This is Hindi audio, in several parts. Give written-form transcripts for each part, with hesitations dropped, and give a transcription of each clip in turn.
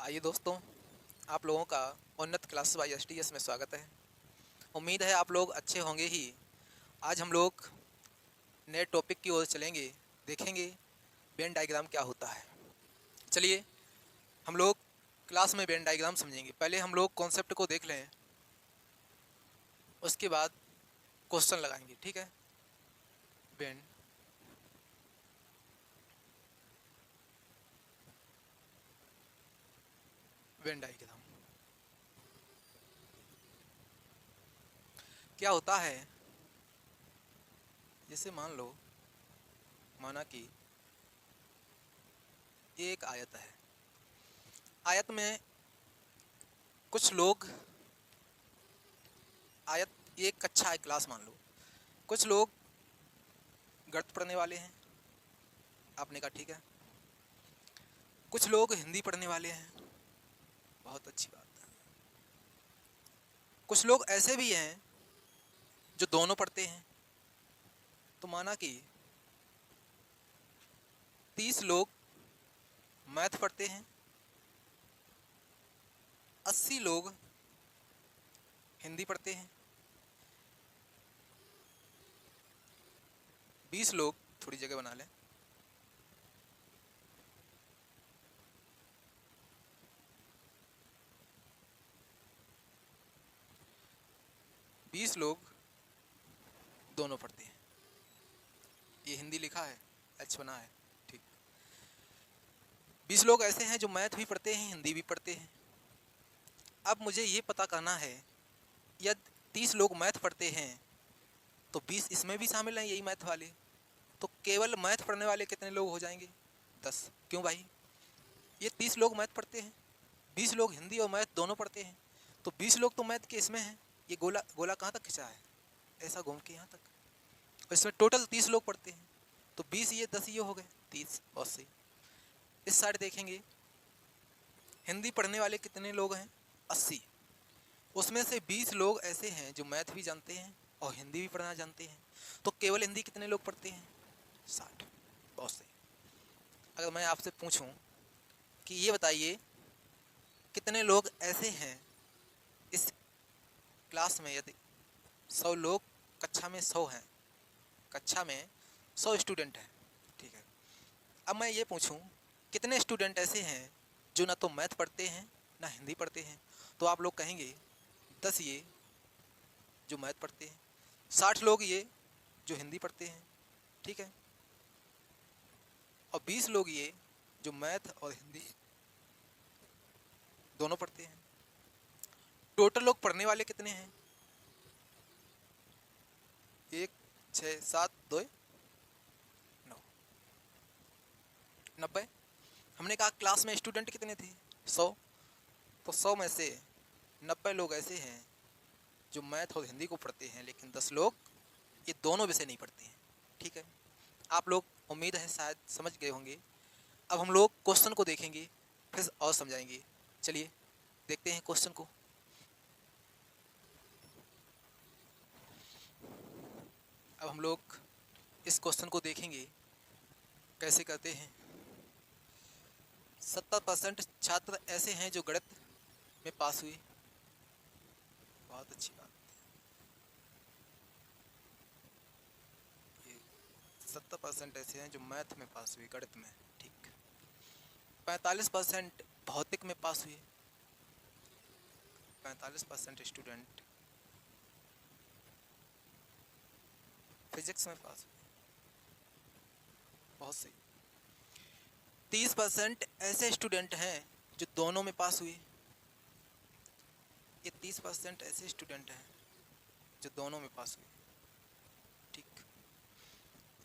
आइए दोस्तों, आप लोगों का उन्नत क्लास बाई एसटीएस में स्वागत है। उम्मीद है आप लोग अच्छे होंगे ही। आज हम लोग नए टॉपिक की ओर चलेंगे, देखेंगे वेन डायग्राम क्या होता है। चलिए हम लोग क्लास में वेन डायग्राम समझेंगे। पहले हम लोग कॉन्सेप्ट को देख लें, उसके बाद क्वेश्चन लगाएंगे, ठीक है। वेन वेन डायग्राम क्या होता है। जैसे माना कि ये एक आयत है। आयत में कुछ लोग, आयत ये एक कक्षा है, क्लास मान लो। कुछ लोग गणित पढ़ने वाले हैं, आपने कहा ठीक है। कुछ लोग हिंदी पढ़ने वाले हैं, बहुत अच्छी बात है। कुछ लोग ऐसे भी हैं जो दोनों पढ़ते हैं। तो माना कि 30 लोग मैथ पढ़ते हैं, 80 लोग हिंदी पढ़ते हैं, 20 लोग, थोड़ी जगह बना लें, 20 लोग दोनों पढ़ते हैं। ये हिंदी लिखा है, एच बना है, ठीक। 20 लोग ऐसे हैं जो मैथ भी पढ़ते हैं, हिंदी भी पढ़ते हैं। अब मुझे ये पता करना है, यदि 30 लोग मैथ पढ़ते हैं तो 20 इसमें भी शामिल हैं, यही मैथ वाले। तो केवल मैथ पढ़ने वाले कितने लोग हो जाएंगे? 10। क्यों भाई? ये 30 लोग मैथ पढ़ते हैं, 20 लोग हिंदी और मैथ दोनों पढ़ते हैं, तो 20 लोग तो मैथ के इसमें हैं। ये गोला गोला कहाँ तक खिंचा है? ऐसा घूम के यहाँ तक। और इसमें टोटल 30 लोग पढ़ते हैं, तो 20 ये 10 ये हो गए 30। बहुत सही। इस साइड देखेंगे, हिंदी पढ़ने वाले कितने लोग हैं? 80। उसमें से 20 लोग ऐसे हैं जो मैथ भी जानते हैं और हिंदी भी पढ़ना जानते हैं। तो केवल हिंदी कितने लोग पढ़ते हैं? 60। बहुत सही। अगर मैं आपसे पूछूं कि ये बताइए कितने लोग ऐसे हैं इस क्लास में, यदि 100 लोग कक्षा में 100 हैं, कक्षा में 100 स्टूडेंट हैं, ठीक है। अब मैं ये पूछूं कितने स्टूडेंट ऐसे हैं जो ना तो मैथ पढ़ते हैं ना हिंदी पढ़ते हैं, तो आप लोग कहेंगे 10 ये जो मैथ पढ़ते हैं, 60 लोग ये जो हिंदी पढ़ते हैं, ठीक है, और 20 लोग ये जो मैथ और हिंदी दोनों पढ़ते हैं। टोटल लोग पढ़ने वाले कितने हैं? 1 6 7 2 9, 90। हमने कहा क्लास में स्टूडेंट कितने थे? 100। तो 100 में से 90 लोग ऐसे हैं जो मैथ और हिंदी को पढ़ते हैं, लेकिन 10 लोग ये दोनों विषय नहीं पढ़ते हैं, ठीक है। आप लोग उम्मीद है शायद समझ गए होंगे। अब हम लोग क्वेश्चन को देखेंगे, फिर और समझाएंगे। चलिए देखते हैं क्वेश्चन को। अब हम लोग इस क्वेश्चन को देखेंगे कैसे करते हैं। 70% छात्र ऐसे हैं जो गणित में पास हुए, बहुत अच्छी बात। ये 70% ऐसे हैं जो मैथ में पास हुए, गणित में, ठीक। 45% भौतिक में पास हुए, 45% स्टूडेंट फिजिक्स में पास हुए, बहुत सही। 30% ऐसे स्टूडेंट हैं जो दोनों में पास हुए। ये 30% ऐसे स्टूडेंट हैं जो दोनों में पास हुए, ठीक।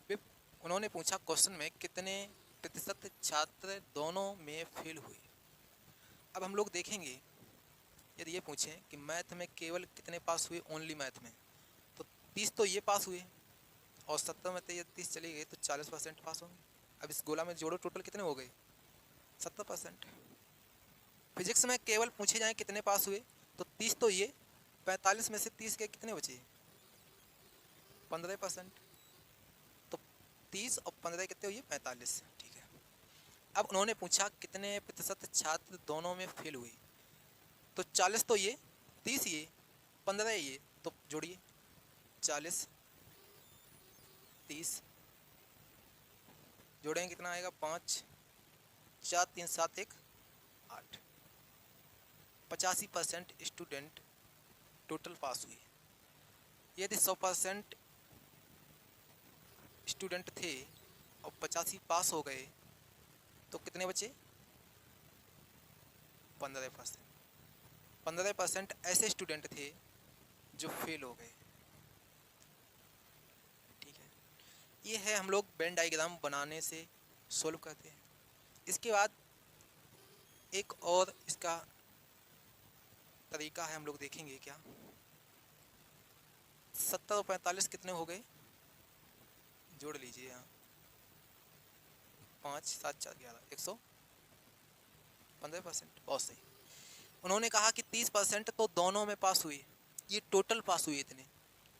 फिर उन्होंने पूछा क्वेश्चन में कितने प्रतिशत छात्र दोनों में फेल हुए। अब हम लोग देखेंगे, यदि ये पूछें कि मैथ में केवल कितने पास हुए, ओनली मैथ में, तो 30 तो ये पास हुए, और 70 में तो ये 30 चले गए, तो 40% पास होंगे। अब इस गोला में जोड़ो, टोटल कितने हो गए? 70%। फिजिक्स में केवल पूछे जाएँ कितने पास हुए, तो 30 तो ये, 45 में से 30 के कितने बचे? 15%। तो 30 और 15 कितने हुए? 45, ठीक है। अब उन्होंने पूछा कितने प्रतिशत छात्र दोनों में फेल हुए, तो 40 तो ये, 30 ये, 15 ये, तो जोड़िए 40 30 जोड़ेंगे कितना आएगा, 5 4 3 7 1 8। 85% स्टूडेंट टोटल पास हुए। यदि 100% स्टूडेंट थे और 85 पास हो गए तो कितने बचे, 15%। 15% ऐसे स्टूडेंट थे जो फेल हो गए। ठीक है, ये है हम लोग वेन डायग्राम बनाने से सोल्व करते हैं। इसके बाद एक और इसका तरीका है, हम लोग देखेंगे क्या। 70 और 45 कितने हो गए, जोड़ लीजिए यहाँ, 5 7 4 11, 115%। बहुत सही। उन्होंने कहा कि 30% तो दोनों में पास हुए, ये टोटल पास हुए इतने,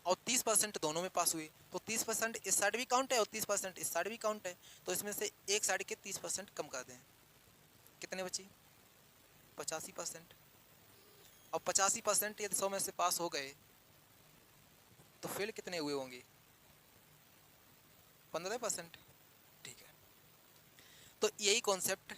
और 30% दोनों में पास हुए, तो 30% इस साइड भी काउंट है और 30% इस साइड भी काउंट है, तो इसमें से एक साइड के 30% कम कर दें, कितने बची, 85%। और 85% यदि 100 में से पास हो गए तो फेल कितने हुए होंगे, 15%। ठीक है, तो यही कॉन्सेप्ट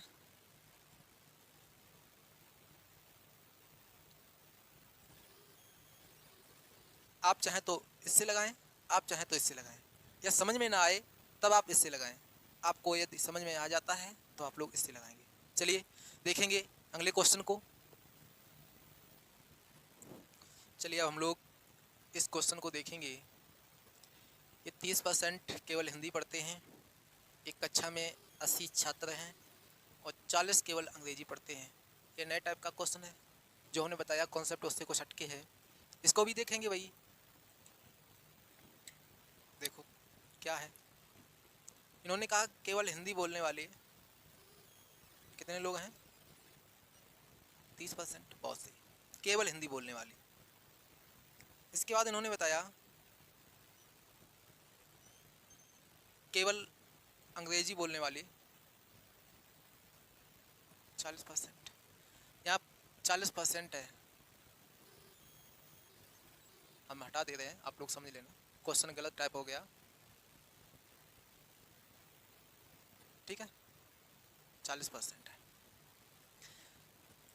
आप चाहें तो इससे लगाएं, आप चाहें तो इससे लगाएं, या समझ में ना आए तब आप इससे लगाएं। आपको यदि समझ में आ जाता है तो आप लोग इससे लगाएंगे। चलिए देखेंगे अगले क्वेश्चन को। चलिए अब हम लोग इस क्वेश्चन को देखेंगे। ये 30% केवल हिंदी पढ़ते हैं, एक कक्षा में 80 छात्र हैं और 40 केवल अंग्रेजी पढ़ते हैं। ये नए टाइप का क्वेश्चन है, जो हमने बताया कॉन्सेप्ट उससे कुछ हटके है। इसको भी देखेंगे भाई। देखो क्या है, इन्होंने कहा केवल हिंदी बोलने वाले कितने लोग हैं, 30%। बहुत सही, केवल हिंदी बोलने वाले। इसके बाद इन्होंने बताया केवल अंग्रेजी बोलने वाले 40%। यहाँ 40% है, हम हटा दे रहे हैं, आप लोग समझ लेना, क्वेश्चन गलत टाइप हो गया। ठीक है, 40% है।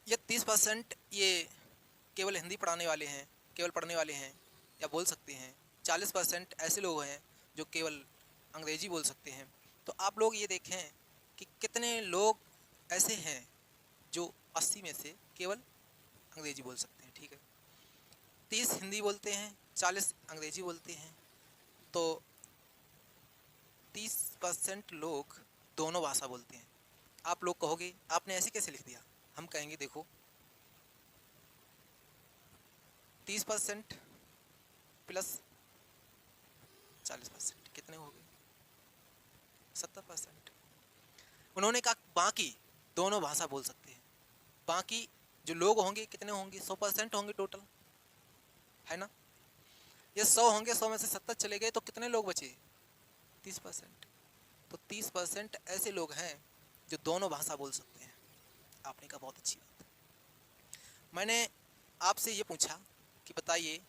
ये 30% ये केवल हिंदी पढ़ाने वाले हैं, केवल पढ़ने वाले हैं या बोल सकते हैं। 40% ऐसे लोग हैं जो केवल अंग्रेजी बोल सकते हैं। तो आप लोग ये देखें कि कितने लोग ऐसे हैं जो 80 में से केवल अंग्रेजी बोल सकते हैं। ठीक है, 30 हिंदी बोलते हैं, 40 अंग्रेजी बोलते हैं, तो 30% लोग दोनों भाषा बोलते हैं। आप लोग कहोगे आपने ऐसे कैसे लिख दिया, हम कहेंगे देखो 30% प्लस 40% कितने हो गए, 70%। उन्होंने कहा बाकी दोनों भाषा बोल सकते हैं। बाकी जो लोग होंगे कितने होंगे, 100% होंगे टोटल, है ना। ये 100 होंगे, 100 में से 70 चले गए तो कितने लोग बचे, 30%। तो 30% ऐसे लोग हैं जो दोनों भाषा बोल सकते हैं। आपने कहा बहुत अच्छी बात। मैंने आपसे ये पूछा कि बताइए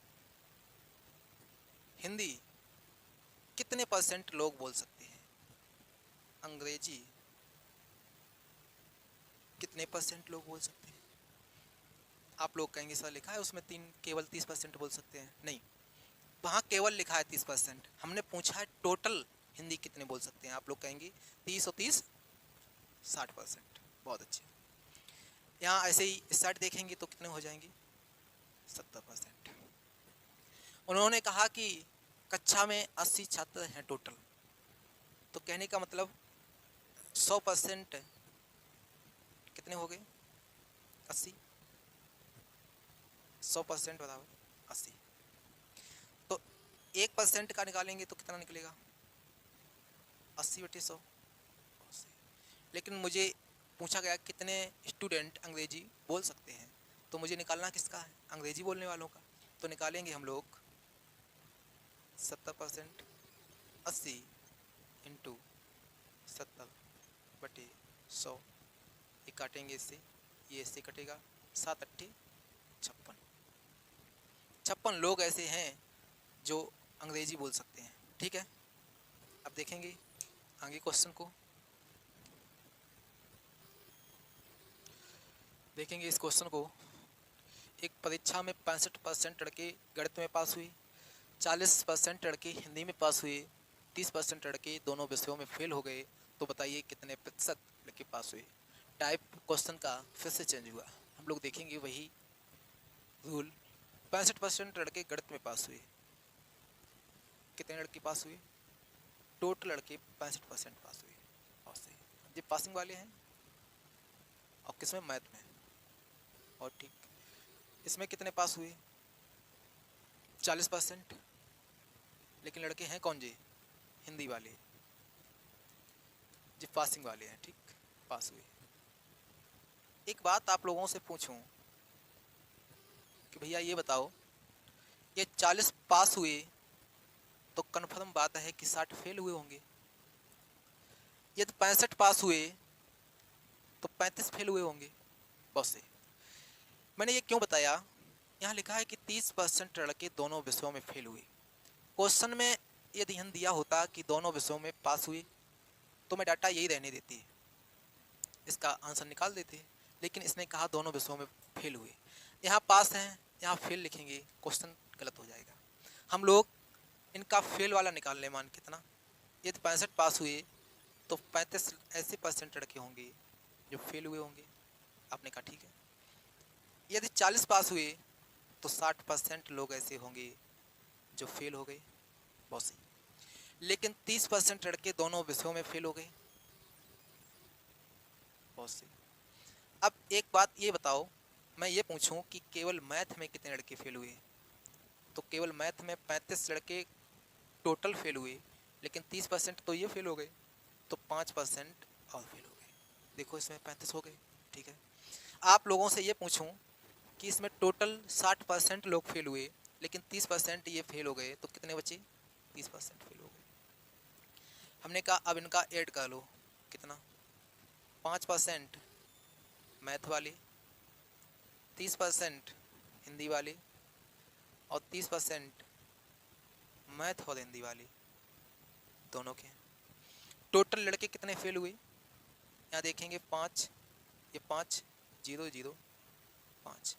हिंदी कितने % लोग बोल सकते हैं, अंग्रेजी कितने % लोग बोल सकते हैं। आप लोग कहेंगे सर लिखा है उसमें केवल 30% बोल सकते हैं। नहीं, वहाँ केवल लिखा है 30%, हमने पूछा है टोटल हिंदी कितने बोल सकते हैं। आप लोग कहेंगे 30 और 30 60%। बहुत अच्छे। यहाँ ऐसे ही इस साइड देखेंगे तो कितने हो जाएंगे, 70%। उन्होंने कहा कि कक्षा में 80 छात्र हैं टोटल, तो कहने का मतलब 100% कितने हो गए, 80। 100% बराबर 80, तो 1% का निकालेंगे तो कितना निकलेगा, 80/100। लेकिन मुझे पूछा गया कितने स्टूडेंट अंग्रेजी बोल सकते हैं, तो मुझे निकालना किसका है, अंग्रेजी बोलने वालों का। तो निकालेंगे हम लोग 70%, 80 × 70/100। 100, ये काटेंगे इससे, ये इससे कटेगा, 7 अट्ठे 56। 56 लोग ऐसे हैं जो अंग्रेजी बोल सकते हैं। ठीक है, अब देखेंगे आगे क्वेश्चन को। देखेंगे इस क्वेश्चन को। एक परीक्षा में 65% लड़के गणित में पास हुए, 40% लड़के हिंदी में पास हुए, 30% लड़के दोनों विषयों में फेल हो गए, तो बताइए कितने प्रतिशत लड़के पास हुए। टाइप क्वेश्चन का फिर से चेंज हुआ, हम लोग देखेंगे वही रूल। 65% लड़के गणित में पास हुए, कितने लड़के पास हुए? टोटल लड़के 65% पास हुए। और सही, ये पासिंग वाले हैं। और किसमें? मैथ में। और ठीक, इसमें कितने पास हुए? 40%। लेकिन लड़के हैं कौन जी? हिंदी वाले, जो पासिंग वाले हैं। ठीक, पास हुए। एक बात आप लोगों से पूछूं कि भैया ये बताओ, ये 40 पास हुए तो कन्फर्म बात है कि 60 फेल हुए होंगे। यदि 65 पास हुए तो 35 फेल हुए होंगे। बहुत सही। मैंने ये क्यों बताया? यहाँ लिखा है कि 30% लड़के दोनों विषयों में फेल हुए। क्वेश्चन में यदि ध्यान दिया होता कि दोनों विषयों में पास हुए तो मैं डाटा यही रहने देती, इसका आंसर निकाल देते। लेकिन इसने कहा दोनों विषयों में फेल हुए। यहाँ पास हैं, यहाँ फेल लिखेंगे, क्वेश्चन गलत हो जाएगा। हम लोग इनका फेल वाला निकाल लें। मान कितना? यदि 65 पास हुए तो 35 ऐसे परसेंट लड़के होंगे जो फेल हुए होंगे। आपने कहा ठीक है। यदि 40 पास हुए तो 60% लोग ऐसे होंगे जो फेल हो गए। बहुत सही। लेकिन 30% लड़के दोनों विषयों में फेल हो गए। बहुत सही। अब एक बात ये बताओ, मैं ये पूछूं कि केवल मैथ में कितने लड़के फेल हुए? तो केवल मैथ में 35 लड़के टोटल फेल हुए, लेकिन 30% तो ये फेल हो गए, तो 5% और फेल हो गए। देखो इसमें 35 हो गए। ठीक है, आप लोगों से ये पूछूं कि इसमें टोटल 60% लोग फेल हुए, लेकिन 30% ये फेल हो गए, तो कितने बचे? 30% फेल हो गए। हमने कहा अब इनका ऐड कर लो। कितना? 5% मैथ वाले, 30% हिंदी वाले, और 30% मैथ और हिंदी वाले दोनों के। टोटल लड़के कितने फेल हुए? यहाँ देखेंगे 5, ये 5 0 0 5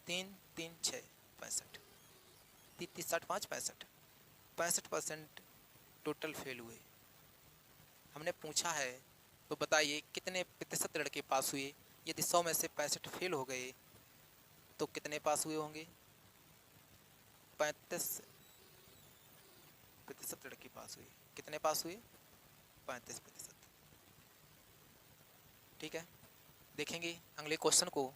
3 3 6 65, 30 60 5 65, 65% टोटल फेल हुए। हमने पूछा है तो बताइए कितने प्रतिशत लड़के पास हुए? यदि 100 में से 65 फेल हो गए तो कितने पास हुए होंगे? 35% लड़के पास हुए। कितने पास हुए? 35%। ठीक है, देखेंगे अगले क्वेश्चन को।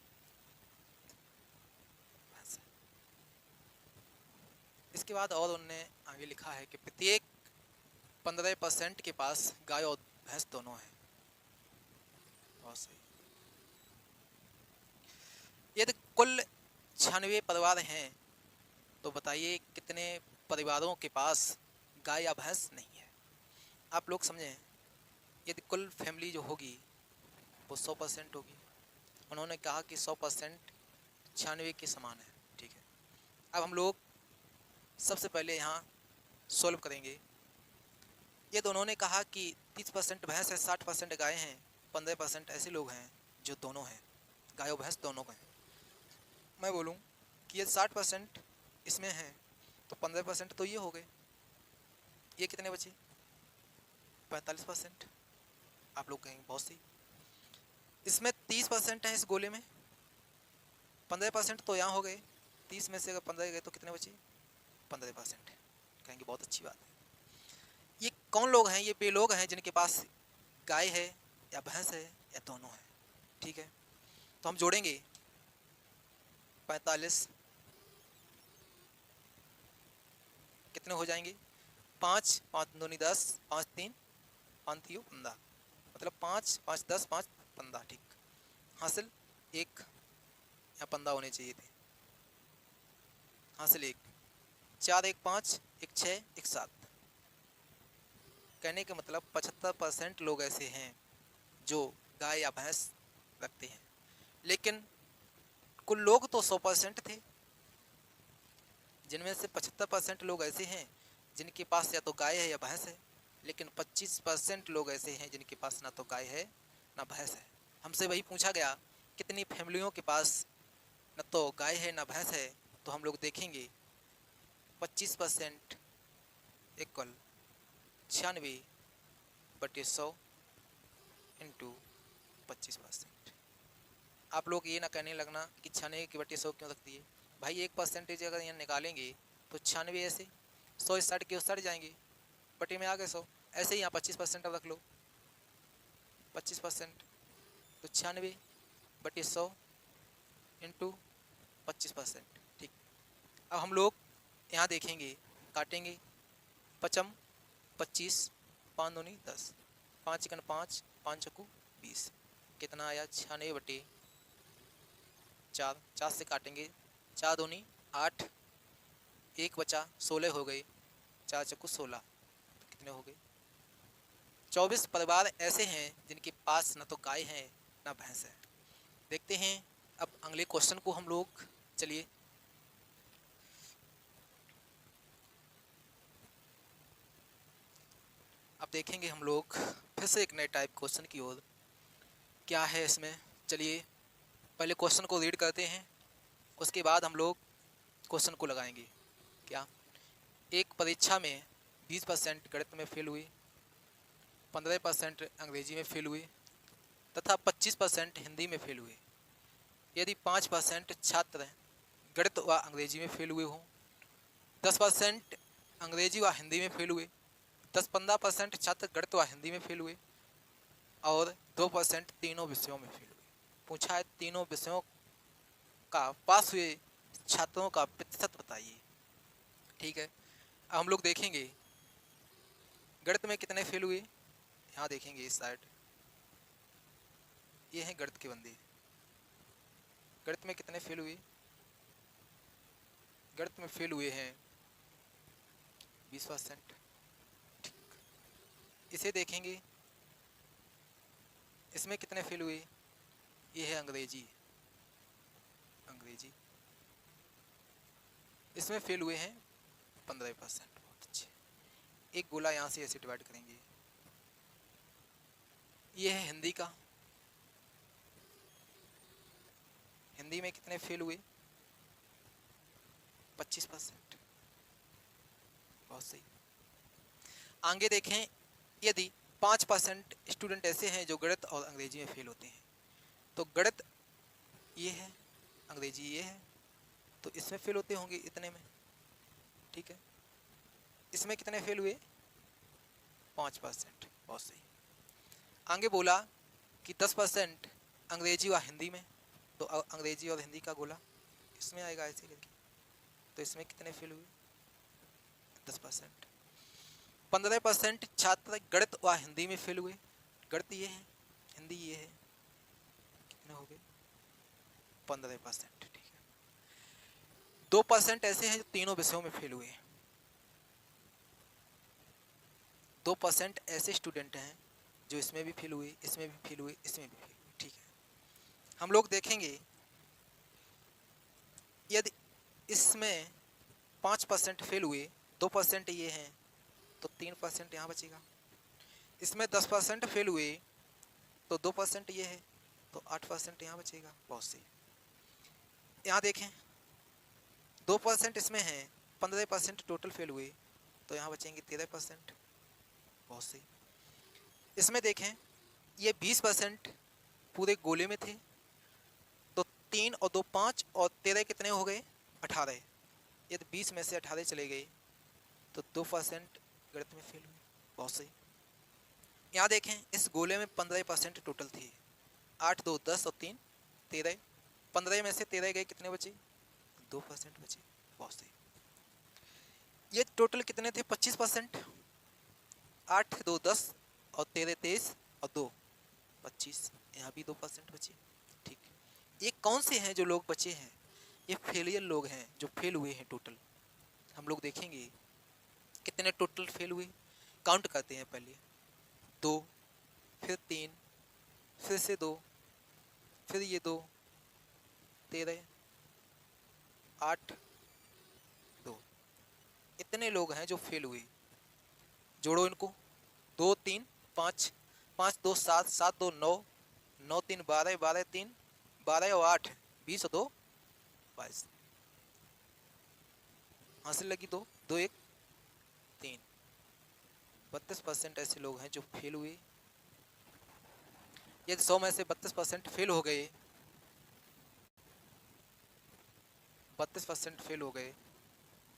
इसके बाद और उन्होंने आगे लिखा है कि प्रत्येक 15% के पास गाय और भैंस दोनों हैं। बहुत सही। यदि कुल 96 परिवार हैं तो बताइए कितने परिवारों के पास गाय या भैंस नहीं है? आप लोग समझें, यदि कुल फैमिली जो होगी वो 100% होगी। उन्होंने कहा कि 100% 96 के समान है। ठीक है, अब हम लोग सबसे पहले यहाँ सोल्व करेंगे। ये दोनों ने कहा कि 30% भैंस है, 60% गाय हैं, 15% ऐसे लोग हैं जो दोनों हैं, गाय और भैंस दोनों का हैं। मैं बोलूँ कि ये 60% इसमें है तो 15% तो ये हो गए। ये कितने बचे? 45%। आप लोग कहेंगे बहुत सही। इसमें 30% है इस गोले में, 15% तो यहाँ हो गए। 30 में से अगर 15 गए तो कितने बचे? 15%। कहेंगे बहुत अच्छी बात है। ये कौन लोग हैं? ये वे लोग हैं जिनके पास गाय है या भैंस है या दोनों है। ठीक है, तो हम जोड़ेंगे 45, कितने हो जाएंगे? 5 5 दूनी 10, 5 3 5 3 15, मतलब 5 5 10 5 15। ठीक, हासिल एक, या 15 होने चाहिए थे। हासिल एक, 4 1 5 1 6 1 7। कहने का मतलब 75% लोग ऐसे हैं जो गाय या भैंस रखते हैं, लेकिन कुल लोग तो 100% थे, जिनमें से 75% लोग ऐसे हैं जिनके पास या तो गाय है या भैंस है, लेकिन 25% लोग ऐसे हैं जिनके पास ना तो गाय है ना भैंस है। हमसे वही पूछा गया कितनी फैमिलियों के पास न तो गाय है ना भैंस है, तो हम लोग देखेंगे 25% इक्वल 96/100 इंटू 25%। आप लोग ये ना कहने लगना कि 96/100 क्यों रखती है भाई, 1% अगर यहाँ निकालेंगे तो 96 ऐसे 100 इस साइड के उस साइड जाएंगे, बटे में आ गए 100, ऐसे ही यहाँ 25% रख लो, 25% तो 96/100 इंटू 25%। ठीक, अब हम लोग यहाँ देखेंगे, काटेंगे, 55 25 5 दूनी 10, 5 एकन 5 5 चक्कू 20, कितना आया 96/4, 4 से काटेंगे, 4 दूनी 8, 1 बचा 16 हो गए, 4 चक्कू 16, कितने हो गए 24 परिवार ऐसे हैं जिनके पास न तो गाय है ना भैंस है। देखते हैं अब अगले क्वेश्चन को हम लोग, चलिए अब देखेंगे हम लोग फिर से एक नए टाइप क्वेश्चन की ओर, क्या है इसमें। चलिए पहले क्वेश्चन को रीड करते हैं, उसके बाद हम लोग क्वेश्चन को लगाएंगे। क्या, एक परीक्षा में 20% गणित में फेल हुए, 15% अंग्रेजी में फेल हुए तथा 25% हिंदी में फेल हुए। यदि 5% छात्र गणित व अंग्रेजी में फेल हुए हों, 10% अंग्रेजी व हिंदी में फेल हुए, 10-15% छात्र गणित व हिंदी में फेल हुए और 2% तीनों विषयों में फेल हुए। पूछा है तीनों विषयों का पास हुए छात्रों का प्रतिशत बताइए। ठीक है, अब हम लोग देखेंगे गणित में कितने फेल हुए, यहाँ देखेंगे इस साइड, ये हैं गणित के बंदे। गणित में कितने फेल हुए, गणित में फेल हुए हैं 20%। इसे देखेंगे, इसमें कितने फेल हुए, ये है अंग्रेजी, अंग्रेजी इसमें फेल हुए हैं 15%। बहुत अच्छे, एक गोला यहाँ से ऐसे डिवाइड करेंगे, ये है हिंदी का, हिंदी में कितने फेल हुए 25%। बहुत सही। आगे देखें, यदि 5% स्टूडेंट ऐसे हैं जो गणित और अंग्रेजी में फेल होते हैं, तो गणित ये है, अंग्रेजी ये है, तो इसमें फेल होते होंगे इतने में। ठीक है, इसमें कितने फेल हुए 5%। बहुत सही। आगे बोला कि 10% अंग्रेजी व हिंदी में, तो अंग्रेजी और हिंदी का गोला इसमें आएगा ऐसे करके, तो इसमें कितने फेल हुए 10%। 15% छात्र गणित व हिंदी में फेल हुए, गणित ये है, हिंदी ये है, कितने हो गए 15%। ठीक है, 2% ऐसे हैं जो तीनों विषयों में फेल हुए, 2% ऐसे स्टूडेंट हैं जो इसमें भी फेल हुए, इसमें भी फेल हुए, इसमें भी फेल हुए। ठीक है, हम लोग देखेंगे यदि इसमें 5% फेल हुए, 2% ये हैं, तो 3% यहाँ बचेगा। इसमें 10% फेल हुए, तो 2% ये है, तो 8% यहाँ बचेगा। बहुत सही। यहाँ देखें 2% इसमें है, 15% टोटल फेल हुए, तो यहाँ बचेंगे 13%। बहुत सही। इसमें देखें ये 20% पूरे गोले में थे, तो 3 और 2 5 और 13 कितने हो गए 18। यदि 20 में से 18 चले गए तो 2% गणित में फेल हुए। बहुत सही। यहाँ देखें इस गोले में 15% टोटल थी, 8 2 10 और 3 13, 15 में से 13 गए, कितने बचे 2% बचे। बहुत सही। ये टोटल कितने थे 25%, 8 2 10 और 13 23 और 2 25, यहाँ भी 2% बचे। ठीक, ये कौन से हैं जो लोग बचे हैं, ये फेलियर लोग हैं जो फेल हुए हैं टोटल। हम लोग देखेंगे कितने टोटल फेल हुए, काउंट करते हैं पहले 2, फिर 3, फिर से 2, फिर ये 2, 13, 8, 2। इतने लोग हैं जो फेल हुए। जोड़ो इनको, 2 3 5, 5 2 7, 7 2 9, 9 3 12, 12 3 12 और 8 20 और 2 22। हासिल लगी 2, 2 1 3। 32% ऐसे लोग हैं जो फेल हुए। यदि 100 में से 32% फेल हो गए, 32% फेल हो गए,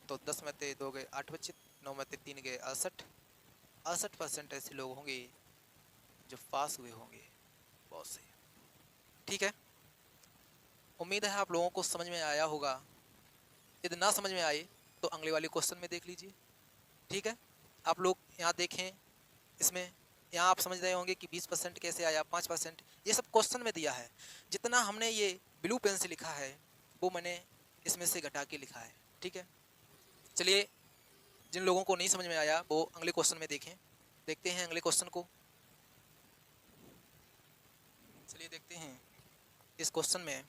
तो 10 में से 2 गए 8 बचे, 9 में से 3 गए 68। 68% ऐसे लोग होंगे जो पास हुए होंगे। बहुत सही, ठीक है। उम्मीद है आप लोगों को समझ में आया होगा। यदि ना समझ में आए तो अगले वाले क्वेश्चन में देख लीजिए, ठीक है। आप लोग यहाँ देखें, इसमें यहाँ आप समझ रहे होंगे कि 20% कैसे आया, 5%, ये सब क्वेश्चन में दिया है। जितना हमने ये ब्लू पेन से लिखा है वो मैंने इसमें से घटा के लिखा है, ठीक है। चलिए, जिन लोगों को नहीं समझ में आया वो अगले क्वेश्चन में देखें। देखते हैं अगले क्वेश्चन को। चलिए देखते हैं इस क्वेश्चन में।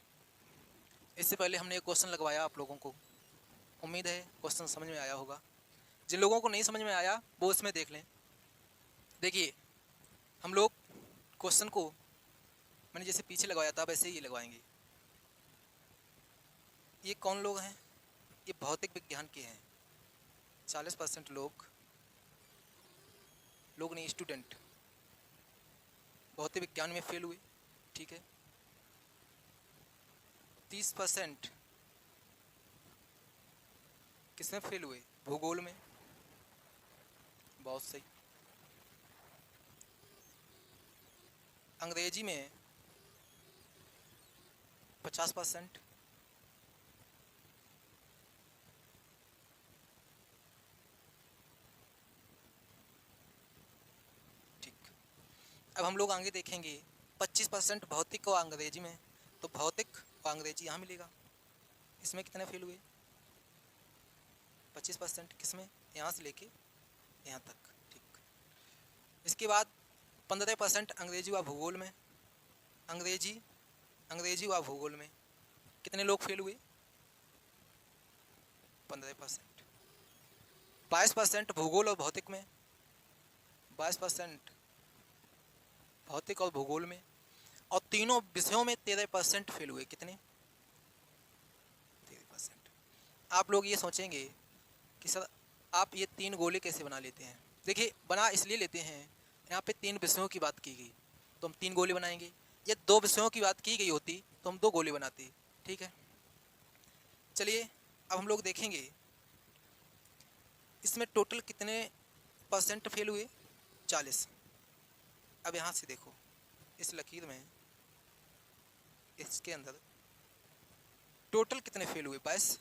इससे पहले हमने एक क्वेश्चन लगवाया आप लोगों को, उम्मीद है क्वेश्चन समझ में आया होगा। जिन लोगों को नहीं समझ में आया वो इसमें देख लें। देखिए, हम लोग क्वेश्चन को मैंने जैसे पीछे लगवाया था वैसे ही लगवाएंगे। ये कौन लोग हैं? ये भौतिक विज्ञान के हैं। 40% लोग नहीं, स्टूडेंट भौतिक विज्ञान में फेल हुए, ठीक है। 30% किसमें फेल हुए? भूगोल में। बहुत सही। अंग्रेजी में 50%। ठीक, अब हम लोग आगे देखेंगे। 25% भौतिक और अंग्रेजी में, तो भौतिक और अंग्रेजी यहाँ मिलेगा। इसमें कितने फेल हुए? 25% किसमें? यहाँ से लेके यहाँ तक, ठीक। इसके बाद 15% अंग्रेजी व भूगोल में। अंग्रेजी व भूगोल में कितने लोग फेल हुए? 15%। 22% भूगोल और भौतिक में। 22% भौतिक और भूगोल में। और तीनों विषयों में 13% फेल हुए। कितने? 13%। आप लोग ये सोचेंगे कि सर आप ये 3 गोले कैसे बना लेते हैं? देखिए, बना इसलिए लेते हैं, यहाँ पे 3 विषयों की बात की गई तो हम 3 गोले बनाएंगे। या 2 विषयों की बात की गई होती तो हम 2 गोले बनाते, ठीक है। चलिए, अब हम लोग देखेंगे इसमें टोटल कितने परसेंट फेल हुए? 40। अब यहाँ से देखो, इस लकीर में, इसके अंदर टोटल कितने फेल हुए? 22।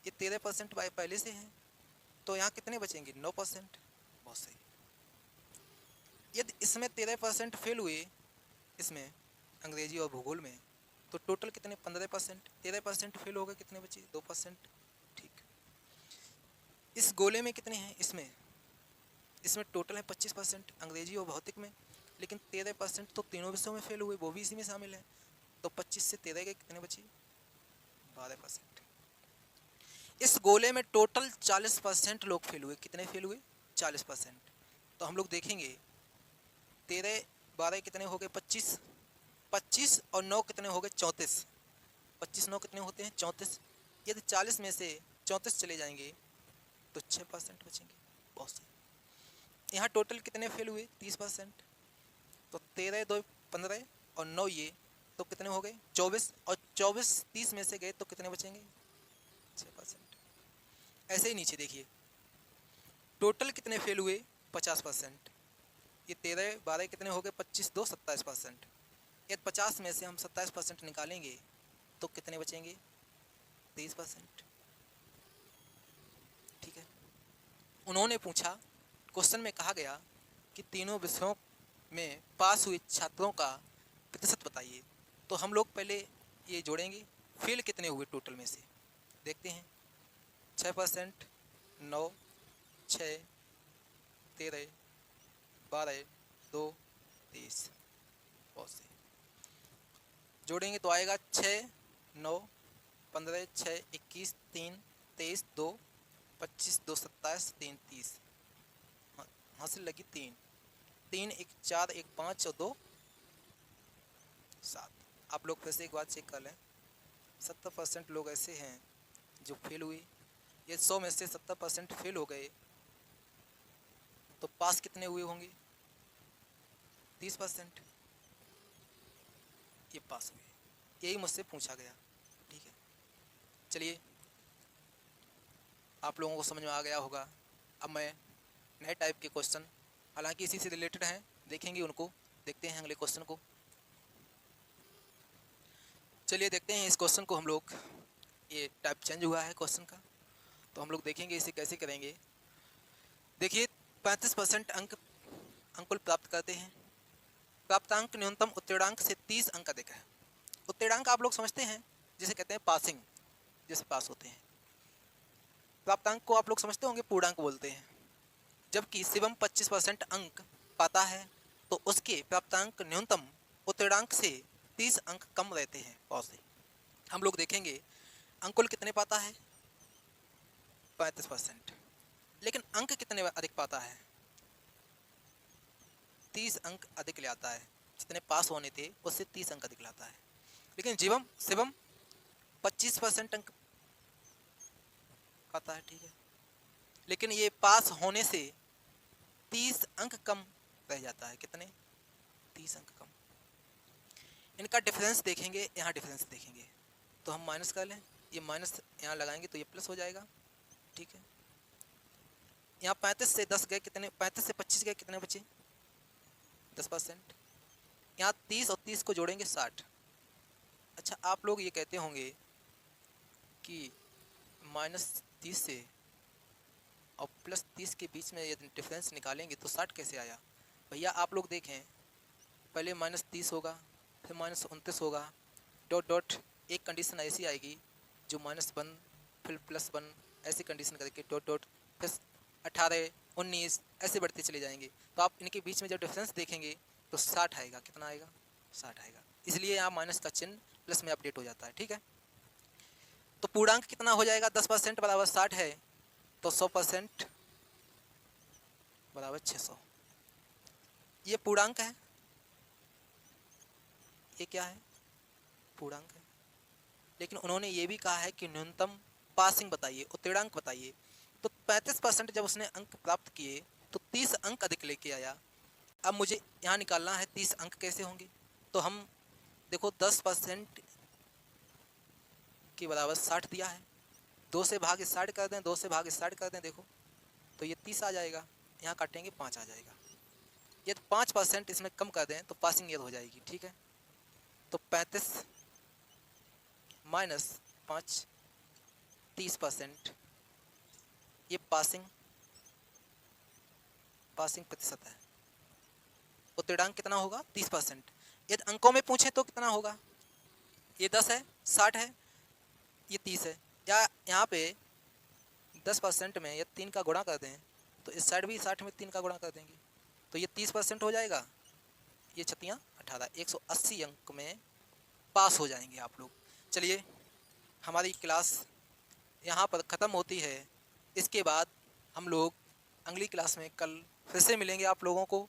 ये 13% पहले से हैं, तो यहाँ कितने बचेंगे? 9%। बहुत सही। यदि इसमें 13% फेल हुए, इसमें अंग्रेजी और भूगोल में, तो टोटल कितने? 15%। 13% फेल हो गए, कितने बचे? 2%, ठीक। इस गोले में कितने हैं? इसमें टोटल है 25% अंग्रेजी और भौतिक में, लेकिन 13% तो तीनों विषयों में फेल हुए, वो भी इसी में शामिल है। तो 25 से 13 के कितने बचे? 12%। इस गोले में टोटल 40% लोग फेल हुए। कितने फेल हुए? 40%। तो हम लोग देखेंगे 13 12 कितने हो गए? 25। 25 और 9 कितने हो गए? 34। 25 9 कितने होते हैं? 34। यदि 40 में से 34 चले जाएंगे तो 6% बचेंगे। बहुत सही। यहाँ टोटल कितने फेल हुए? 30%। तो 13 2 15 और 9 ये, तो कितने हो गए? 24। और 24 30 में से गए तो कितने बचेंगे? 6%। ऐसे ही नीचे देखिए, टोटल कितने फेल हुए? 50%। ये 13 12 कितने हो गए? 25 2 27%। यदि 50 में से हम 27% निकालेंगे तो कितने बचेंगे? 23%, ठीक है। उन्होंने पूछा, क्वेश्चन में कहा गया कि तीनों विषयों में पास हुए छात्रों का प्रतिशत बताइए। तो हम लोग पहले ये जोड़ेंगे, फेल कितने हुए टोटल में से। देखते हैं, 6%, 9, 6, 13, 12, 2, 23। बहुत सही। जोड़ेंगे तो आएगा 6 9 15 6 21 3 23 2 25 2 27 3 30। हासिल लगी 3 3 1 4 1 5 और 2 7। आप लोग फिर से एक बात चेक कर लें, 70% लोग ऐसे हैं जो फेल हुए। ये 100 में से 70% फेल हो गए तो पास कितने हुए होंगे? 30%। ये पास हुए, यही मुझसे पूछा गया। ठीक है, चलिए आप लोगों को समझ में आ गया होगा। अब मैं नए टाइप के क्वेश्चन, हालांकि इसी से रिलेटेड हैं, देखेंगे उनको। देखते हैं अगले क्वेश्चन को। चलिए देखते हैं इस क्वेश्चन को हम लोग। ये टाइप चेंज हुआ है क्वेश्चन का, तो हम लोग देखेंगे इसे कैसे करेंगे। देखिए 35% अंकुल प्राप्त करते हैं। प्राप्तांक न्यूनतम उत्तीर्णांक से 30 अंक अधिक है। उत्तीर्णांक आप लोग समझते हैं, जिसे कहते हैं पासिंग, जैसे पास होते हैं। प्राप्तांक को आप लोग समझते होंगे पूर्णांक बोलते हैं। जबकि शिवम 25% अंक पाता है तो उसके प्राप्तांक न्यूनतम उत्तीर्णांक से 30 अंक कम रहते हैं। बहुत सही। हम लोग देखेंगे अंकुल कितने पाता है? 35%। लेकिन अंक कितने अधिक पाता है? 30 अंक अधिक ले आता है। जितने पास होने थे उससे 30 अंक अधिक लाता है। लेकिन शिवम 25% अंक पाता है। ठीक है, लेकिन ये पास होने से 30 अंक कम रह जाता है। कितने? 30 अंक कम। इनका डिफरेंस देखेंगे, यहाँ डिफरेंस देखेंगे तो हम माइनस कर लें। ये माइनस यहाँ लगाएंगे तो ये प्लस हो जाएगा। ठीक है, यहाँ 35 से 10 गए, कितने? 35 से 25 गए, कितने बचे? 10%। यहाँ 30 और 30 को जोड़ेंगे 60। अच्छा, आप लोग ये कहते होंगे कि -30 से और +30 के बीच में यदि डिफरेंस निकालेंगे तो 60 कैसे आया? भैया आप लोग देखें, पहले -30 होगा, फिर -29 होगा, डॉट डॉट एक कंडीशन ऐसी आएगी जो -1 फिर +1, ऐसी कंडीशन करके डॉट डॉट फिर 18 19 ऐसे बढ़ते चले जाएंगे। तो आप इनके बीच में जब डिफरेंस देखेंगे तो 60 आएगा। कितना आएगा? 60 आएगा। इसलिए यहाँ माइनस का चिन्ह प्लस में अपडेट हो जाता है। ठीक है, तो पूर्णांक कितना हो जाएगा? 10% बराबर 60 है, तो 100% बराबर 600। ये पूर्णांक है, ये क्या है? पूर्णांक है। लेकिन उन्होंने ये भी कहा है कि न्यूनतम पासिंग बताइए, उत्तीर्णांक बताइए। तो 35% जब उसने अंक प्राप्त किए तो 30 अंक अधिक लेके आया। अब मुझे यहाँ निकालना है 30 अंक कैसे होंगे। तो हम देखो 10% के बराबर 60 दिया है, 2 से भागे 60 कर दें, 2 से भागे 60 कर दें, देखो तो ये 30 आ जाएगा। यहाँ काटेंगे 5 आ जाएगा। ये 5% इसमें कम कर दें तो पासिंग ईयर हो जाएगी। ठीक है, तो 35 माइनस 5 30%, ये पासिंग प्रतिशत है। उत्तीर्णांक कितना होगा? 30%। यदि अंकों में पूछे तो कितना होगा? ये 10 है, 60 है, ये 30 है। या यहाँ पे 10% में ये 3 का गुणा कर दें तो इस साइड भी 60 में 3 का गुणा कर देंगे तो ये 30% हो जाएगा। ये 6 18, 180 अंक में पास हो जाएंगे आप लोग। चलिए हमारी क्लास यहाँ पर ख़त्म होती है। इसके बाद हम लोग अगली क्लास में कल फिर से मिलेंगे आप लोगों को,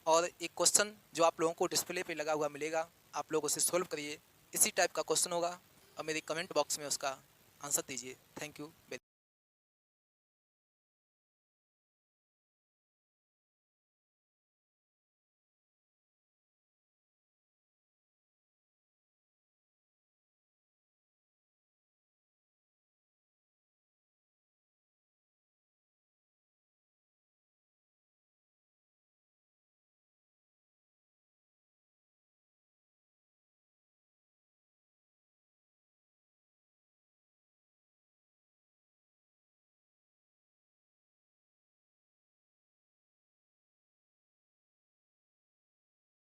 और एक क्वेश्चन जो आप लोगों को डिस्प्ले पे लगा हुआ मिलेगा, आप लोग उसे सोल्व करिए। इसी टाइप का क्वेश्चन होगा और मेरे कमेंट बॉक्स में उसका आंसर दीजिए। Thank you.